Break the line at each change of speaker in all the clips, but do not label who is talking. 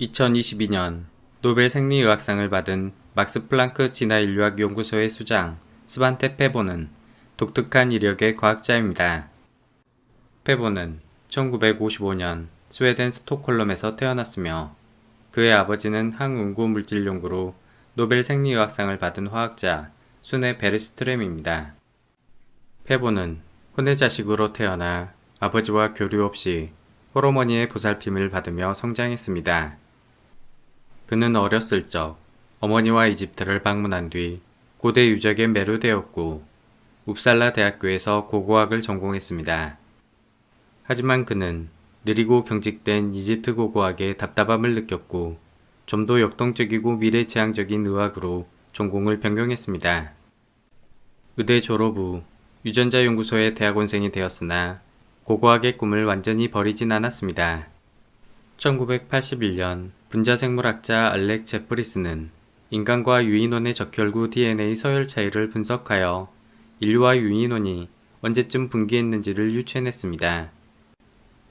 2022년 노벨 생리의학상을 받은 막스 플랑크 진화인류학 연구소의 수장 스반테 페보는 독특한 이력의 과학자입니다. 페보는 1955년 스웨덴 스톡홀름에서 태어났으며 그의 아버지는 항응고 물질 연구로 노벨 생리의학상을 받은 화학자 수네 베르스트렘입니다. 페보는 혼외 자식으로 태어나 아버지와 교류 없이 홀어머니의 보살핌을 받으며 성장했습니다. 그는 어렸을 적 어머니와 이집트를 방문한 뒤 고대 유적에 매료되었고 웁살라 대학교에서 고고학을 전공했습니다. 하지만 그는 느리고 경직된 이집트 고고학에 답답함을 느꼈고 좀 더 역동적이고 미래지향적인 의학으로 전공을 변경했습니다. 의대 졸업 후 유전자 연구소의 대학원생이 되었으나 고고학의 꿈을 완전히 버리진 않았습니다. 1981년 분자생물학자 알렉 제프리스는 인간과 유인원의 적혈구 DNA 서열 차이를 분석하여 인류와 유인원이 언제쯤 분기했는지를 유추해냈습니다.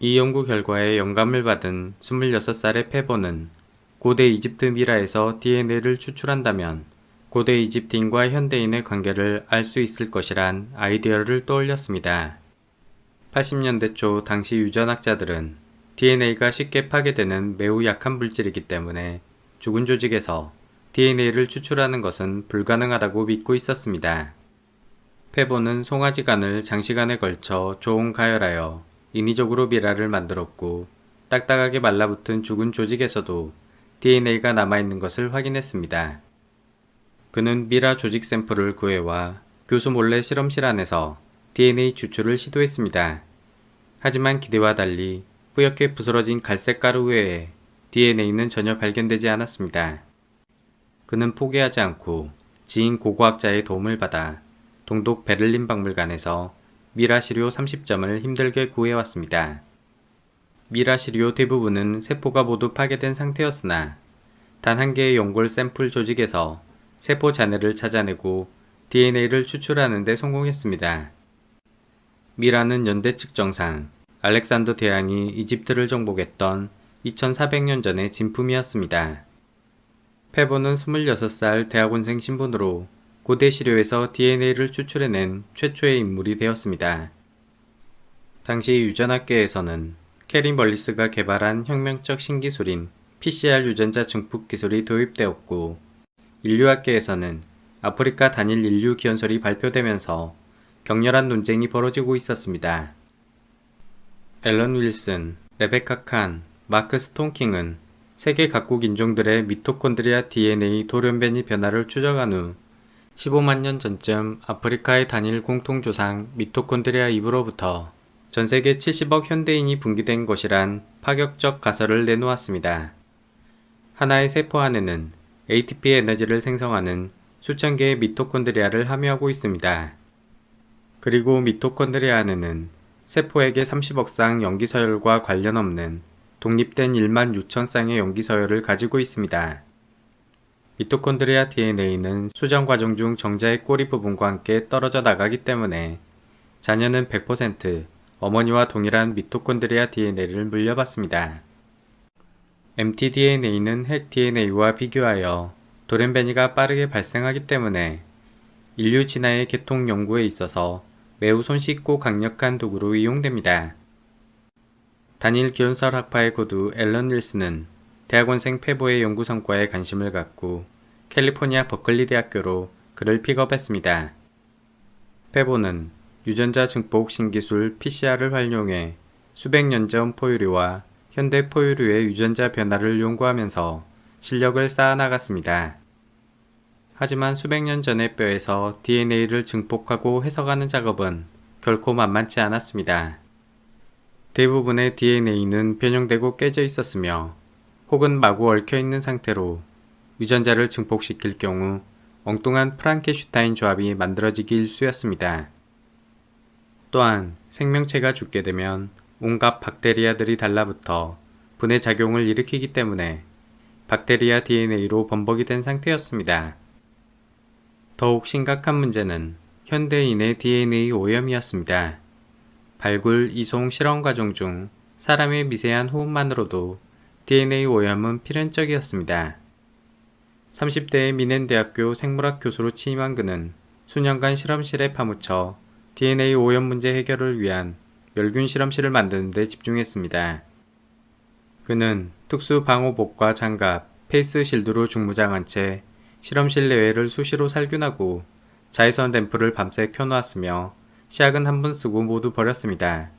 이 연구 결과에 영감을 받은 26살의 페보는 고대 이집트 미라에서 DNA를 추출한다면 고대 이집트인과 현대인의 관계를 알 수 있을 것이란 아이디어를 떠올렸습니다. 80년대 초 당시 유전학자들은 DNA가 쉽게 파괴되는 매우 약한 물질이기 때문에 죽은 조직에서 DNA를 추출하는 것은 불가능하다고 믿고 있었습니다. 페보는 송아지간을 장시간에 걸쳐 조홍가열하여 인위적으로 미라를 만들었고 딱딱하게 말라붙은 죽은 조직에서도 DNA가 남아있는 것을 확인했습니다. 그는 미라 조직 샘플을 구해와 교수 몰래 실험실 안에서 DNA 추출을 시도했습니다. 하지만 기대와 달리 뿌옇게 부스러진 갈색 가루 외에 DNA는 전혀 발견되지 않았습니다. 그는 포기하지 않고 지인 고고학자의 도움을 받아 동독 베를린 박물관에서 미라 시료 30점을 힘들게 구해왔습니다. 미라 시료 대부분은 세포가 모두 파괴된 상태였으나 단 한 개의 연골 샘플 조직에서 세포 잔해를 찾아내고 DNA를 추출하는 데 성공했습니다. 미라는 연대 측정상 알렉산더 대왕이 이집트를 정복했던 2400년 전의 진품이었습니다. 페보는 26살 대학원생 신분으로 고대 시료에서 DNA를 추출해낸 최초의 인물이 되었습니다. 당시 유전학계에서는 캐리 멀리스가 개발한 혁명적 신기술인 PCR 유전자 증폭 기술이 도입되었고 인류학계에서는 아프리카 단일 인류 기원설이 발표되면서 격렬한 논쟁이 벌어지고 있었습니다. 앨런 윌슨, 레베카 칸, 마크 스톤킹은 세계 각국 인종들의 미토콘드리아 DNA 돌연변이 변화를 추적한 후 15만 년 전쯤 아프리카의 단일 공통조상 미토콘드리아 잎으로부터 전세계 70억 현대인이 분기된 것이란 파격적 가설을 내놓았습니다. 하나의 세포 안에는 ATP 에너지를 생성하는 수천 개의 미토콘드리아를 함유하고 있습니다. 그리고 미토콘드리아 안에는 세포에게 30억 쌍 염기서열과 관련 없는 독립된 1만 6천 쌍의 염기서열을 가지고 있습니다. 미토콘드리아 DNA는 수정 과정 중 정자의 꼬리 부분과 함께 떨어져 나가기 때문에 자녀는 100% 어머니와 동일한 미토콘드리아 DNA를 물려받습니다. mtDNA는 핵 DNA와 비교하여 돌연변이가 빠르게 발생하기 때문에 인류 진화의 계통 연구에 있어서 매우 손쉽고 강력한 도구로 이용됩니다. 단일 기원설 학파의 고두 앨런 윌슨은 대학원생 페보의 연구 성과에 관심을 갖고 캘리포니아 버클리 대학교로 그를 픽업했습니다. 페보는 유전자 증폭 신기술 PCR을 활용해 수백 년 전 포유류와 현대 포유류의 유전자 변화를 연구하면서 실력을 쌓아나갔습니다. 하지만 수백 년 전의 뼈에서 DNA를 증폭하고 해석하는 작업은 결코 만만치 않았습니다. 대부분의 DNA는 변형되고 깨져 있었으며 혹은 마구 얽혀있는 상태로 유전자를 증폭시킬 경우 엉뚱한 프랑켄슈타인 조합이 만들어지기 일쑤였습니다. 또한 생명체가 죽게 되면 온갖 박테리아들이 달라붙어 분해 작용을 일으키기 때문에 박테리아 DNA로 범벅이 된 상태였습니다. 더욱 심각한 문제는 현대인의 DNA 오염이었습니다. 발굴, 이송, 실험 과정 중 사람의 미세한 호흡만으로도 DNA 오염은 필연적이었습니다. 30대의 미넨대학교 생물학 교수로 취임한 그는 수년간 실험실에 파묻혀 DNA 오염 문제 해결을 위한 멸균 실험실을 만드는 데 집중했습니다. 그는 특수 방호복과 장갑, 페이스 실드로 중무장한 채 실험실 내외를 수시로 살균하고 자외선 램프를 밤새 켜놓았으며 시약은 한 번 쓰고 모두 버렸습니다.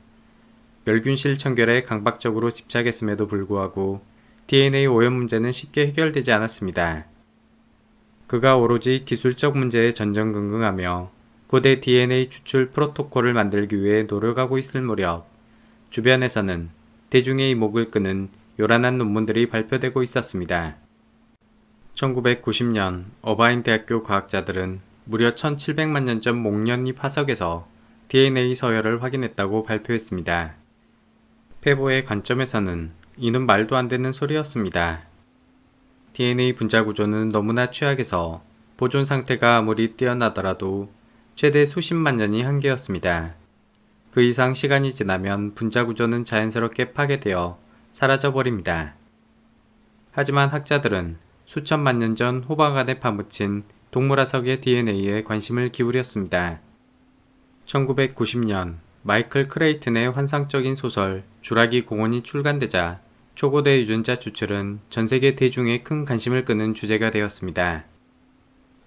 멸균실 청결에 강박적으로 집착했음에도 불구하고 DNA 오염 문제는 쉽게 해결되지 않았습니다. 그가 오로지 기술적 문제에 전전긍긍하며 고대 DNA 추출 프로토콜을 만들기 위해 노력하고 있을 무렵 주변에서는 대중의 이목을 끄는 요란한 논문들이 발표되고 있었습니다. 1990년 어바인 대학교 과학자들은 무려 1700만 년 전 목련잎 화석에서 DNA 서열을 확인했다고 발표했습니다. 페보의 관점에서는 이는 말도 안 되는 소리였습니다. DNA 분자 구조는 너무나 취약해서 보존 상태가 아무리 뛰어나더라도 최대 수십만 년이 한계였습니다. 그 이상 시간이 지나면 분자 구조는 자연스럽게 파괴되어 사라져버립니다. 하지만 학자들은 수천만 년 전 호박 안에 파묻힌 동물화석의 DNA에 관심을 기울였습니다. 1990년 마이클 크레이튼의 환상적인 소설 주라기 공원이 출간되자 초고대 유전자 추출은 전세계 대중의 큰 관심을 끄는 주제가 되었습니다.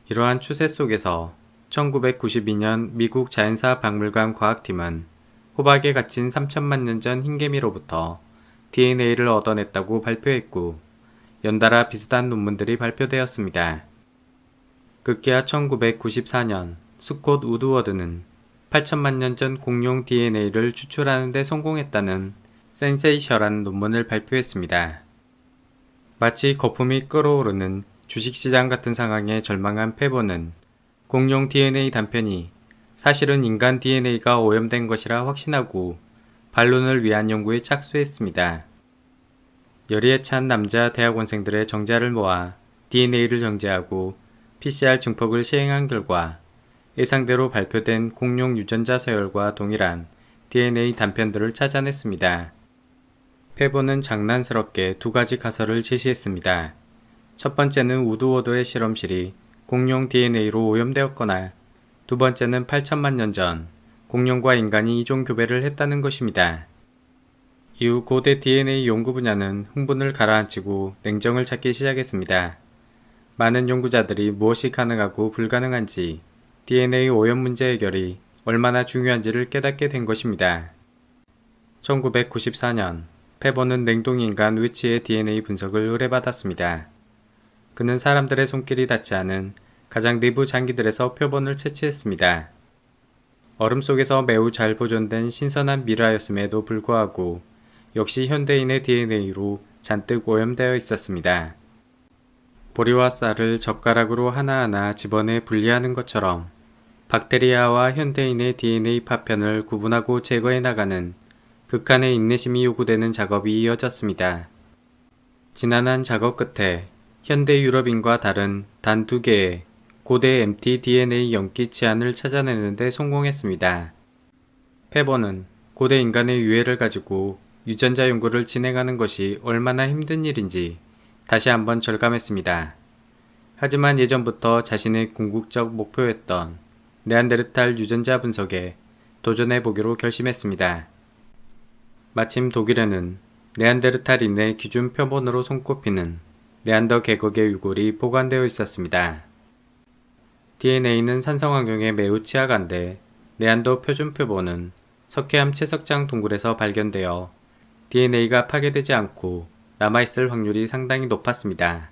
이러한 추세 속에서 1992년 미국 자연사 박물관 과학팀은 호박에 갇힌 3천만 년 전 흰개미로부터 DNA를 얻어냈다고 발표했고 연달아 비슷한 논문들이 발표되었습니다. 급기야 1994년 스콧 우드워드는 8천만 년 전 공룡 DNA를 추출하는 데 성공했다는 센세이셔널한 논문을 발표했습니다. 마치 거품이 끓어오르는 주식시장 같은 상황에 절망한 페보는 공룡 DNA 단편이 사실은 인간 DNA가 오염된 것이라 확신하고 반론을 위한 연구에 착수했습니다. 열의에 찬 남자 대학원생들의 정자를 모아 DNA를 정제하고 PCR 증폭을 시행한 결과 예상대로 발표된 공룡 유전자 서열과 동일한 DNA 단편들을 찾아냈습니다. 페보는 장난스럽게 두 가지 가설을 제시했습니다. 첫 번째는 우드워드의 실험실이 공룡 DNA로 오염되었거나 두 번째는 8천만 년 전 공룡과 인간이 이종 교배를 했다는 것입니다. 이후 고대 DNA 연구 분야는 흥분을 가라앉히고 냉정을 찾기 시작했습니다. 많은 연구자들이 무엇이 가능하고 불가능한지 DNA 오염 문제 해결이 얼마나 중요한지를 깨닫게 된 것입니다. 1994년 페보는 냉동인간 위치의 DNA 분석을 의뢰받았습니다. 그는 사람들의 손길이 닿지 않은 가장 내부 장기들에서 표본을 채취했습니다. 얼음 속에서 매우 잘 보존된 신선한 미라였음에도 불구하고 역시 현대인의 DNA로 잔뜩 오염되어 있었습니다. 보리와 쌀을 젓가락으로 하나하나 집어내 분리하는 것처럼 박테리아와 현대인의 DNA 파편을 구분하고 제거해 나가는 극한의 인내심이 요구되는 작업이 이어졌습니다. 지난한 작업 끝에 현대 유럽인과 다른 단 2개의 고대 mtDNA 염기 치안을 찾아내는 데 성공했습니다. 페보는 고대 인간의 유해를 가지고 유전자 연구를 진행하는 것이 얼마나 힘든 일인지 다시 한번 절감했습니다. 하지만 예전부터 자신의 궁극적 목표였던 네안데르탈 유전자 분석에 도전해보기로 결심했습니다. 마침 독일에는 네안데르탈인의 기준 표본으로 손꼽히는 네안더 계곡의 유골이 보관되어 있었습니다. DNA는 산성 환경에 매우 취약한데 네안더 표준 표본은 석회암 채석장 동굴에서 발견되어 DNA가 파괴되지 않고 남아있을 확률이 상당히 높았습니다.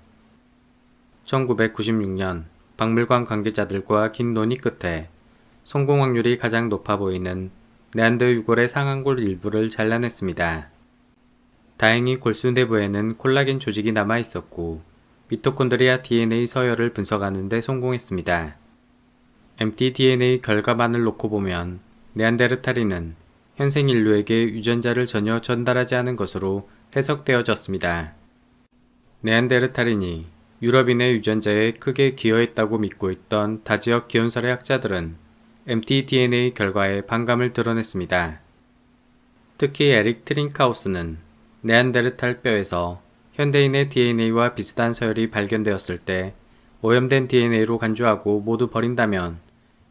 1996년 박물관 관계자들과 긴 논의 끝에 성공 확률이 가장 높아 보이는 네안더 유골의 상안골 일부를 잘라냈습니다. 다행히 골수 내부에는 콜라겐 조직이 남아있었고 미토콘드리아 DNA 서열을 분석하는 데 성공했습니다. mtDNA 결과만을 놓고 보면 네안데르탈인은 현생 인류에게 유전자를 전혀 전달하지 않은 것으로 해석되어졌습니다. 네안데르탈인이 유럽인의 유전자에 크게 기여했다고 믿고 있던 다지역 기원설의 학자들은 mtDNA 결과에 반감을 드러냈습니다. 특히 에릭 트링카우스는 네안데르탈 뼈에서 현대인의 DNA와 비슷한 서열이 발견되었을 때 오염된 DNA로 간주하고 모두 버린다면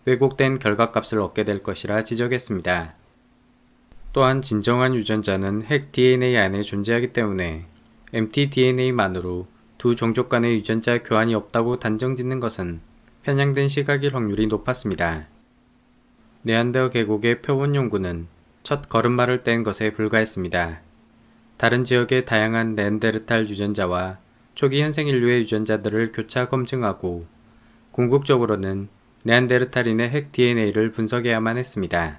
왜곡된 결과값을 얻게 될 것이라 지적했습니다. 또한 진정한 유전자는 핵 DNA 안에 존재하기 때문에 mtDNA만으로 두 종족 간의 유전자 교환이 없다고 단정짓는 것은 편향된 시각일 확률이 높았습니다. 네안데르 계곡의 표본 연구는 첫 걸음마를 뗀 것에 불과했습니다. 다른 지역의 다양한 네안데르탈 유전자와 초기 현생 인류의 유전자들을 교차 검증하고 궁극적으로는 네안데르탈인의 핵 DNA를 분석해야만 했습니다.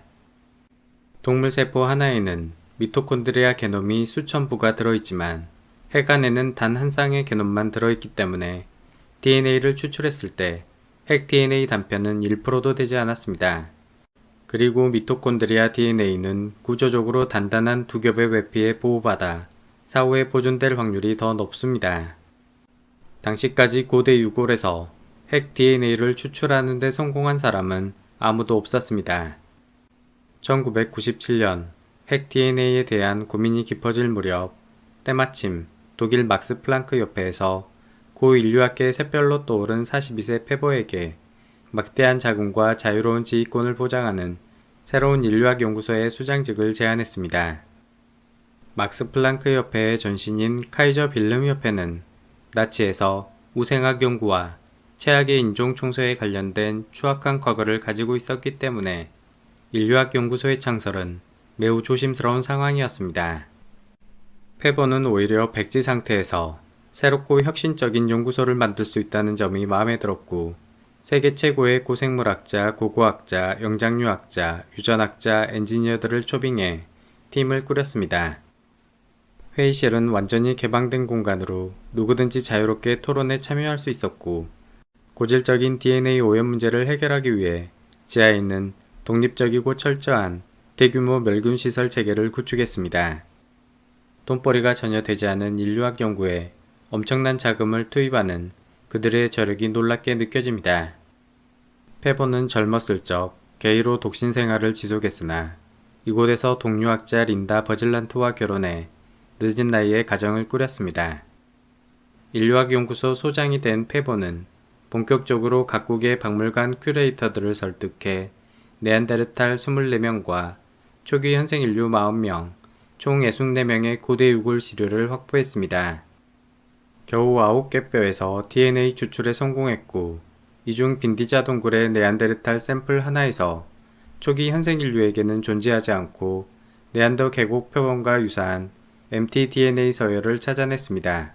동물세포 하나에는 미토콘드리아 게놈이 수천 부가 들어있지만 핵 안에는 단 한 쌍의 게놈만 들어있기 때문에 DNA를 추출했을 때 핵 DNA 단편은 1%도 되지 않았습니다. 그리고 미토콘드리아 DNA는 구조적으로 단단한 두 겹의 외피에 보호받아 사후에 보존될 확률이 더 높습니다. 당시까지 고대 유골에서 핵 DNA를 추출하는 데 성공한 사람은 아무도 없었습니다. 1997년 핵 DNA에 대한 고민이 깊어질 무렵 때마침 독일 막스 플랑크 협회에서 고 인류학계의 샛별로 떠오른 42세 페보에게 막대한 자금과 자유로운 지휘권을 보장하는 새로운 인류학 연구소의 수장직을 제안했습니다. 막스 플랑크 협회의 전신인 카이저 빌름 협회는 나치에서 우생학 연구와 최악의 인종 청소에 관련된 추악한 과거를 가지고 있었기 때문에 인류학 연구소의 창설은 매우 조심스러운 상황이었습니다. 페보는 오히려 백지 상태에서 새롭고 혁신적인 연구소를 만들 수 있다는 점이 마음에 들었고 세계 최고의 고생물학자, 고고학자, 영장류학자, 유전학자, 엔지니어들을 초빙해 팀을 꾸렸습니다. 회의실은 완전히 개방된 공간으로 누구든지 자유롭게 토론에 참여할 수 있었고 고질적인 DNA 오염 문제를 해결하기 위해 지하에 있는 독립적이고 철저한 대규모 멸균 시설 체계를 구축했습니다. 돈벌이가 전혀 되지 않은 인류학 연구에 엄청난 자금을 투입하는 그들의 저력이 놀랍게 느껴집니다. 페보는 젊었을 적 게이로 독신 생활을 지속했으나 이곳에서 동료학자 린다 버질란트와 결혼해 늦은 나이에 가정을 꾸렸습니다. 인류학 연구소 소장이 된 페보는 본격적으로 각국의 박물관 큐레이터들을 설득해 네안데르탈 24명과 초기 현생 인류 40명, 총 64명의 고대 유골 시료를 확보했습니다. 겨우 9개 뼈에서 DNA 추출에 성공했고 이 중 빈디자 동굴의 네안데르탈 샘플 하나에서 초기 현생 인류에게는 존재하지 않고 네안더 계곡 표본과 유사한 mtDNA 서열을 찾아냈습니다.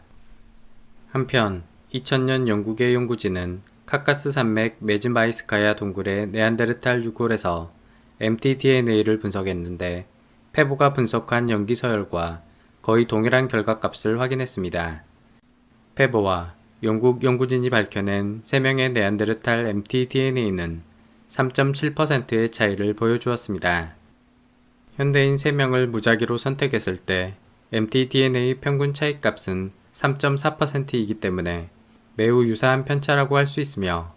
한편 2000년 영국의 연구진은 카카스 산맥 메즈마이스카야 동굴의 네안데르탈 유골에서 mtDNA를 분석했는데 페보가 분석한 연기 서열과 거의 동일한 결과값을 확인했습니다. 페보와 영국 연구진이 밝혀낸 3명의 네안데르탈 mtDNA는 3.7%의 차이를 보여주었습니다. 현대인 3명을 무작위로 선택했을 때 mtDNA 평균 차이값은 3.4%이기 때문에 매우 유사한 편차라고 할 수 있으며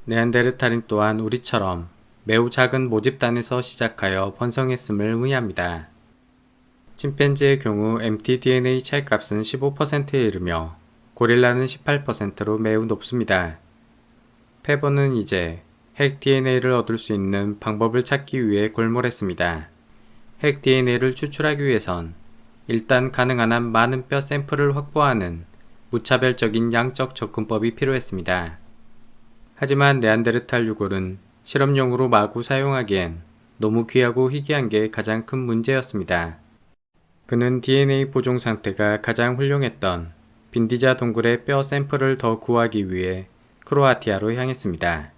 네안데르탈인 또한 우리처럼 매우 작은 모집단에서 시작하여 번성했음을 의미합니다. 침팬지의 경우 mtDNA 차이값은 15%에 이르며 고릴라는 18%로 매우 높습니다. 페보는 이제 핵 DNA를 얻을 수 있는 방법을 찾기 위해 골몰했습니다. 핵 DNA를 추출하기 위해선 일단 가능한 한 많은 뼈 샘플을 확보하는 무차별적인 양적 접근법이 필요했습니다. 하지만 네안데르탈 유골은 실험용으로 마구 사용하기엔 너무 귀하고 희귀한 게 가장 큰 문제였습니다. 그는 DNA 보존 상태가 가장 훌륭했던 빈디자 동굴의 뼈 샘플을 더 구하기 위해 크로아티아로 향했습니다.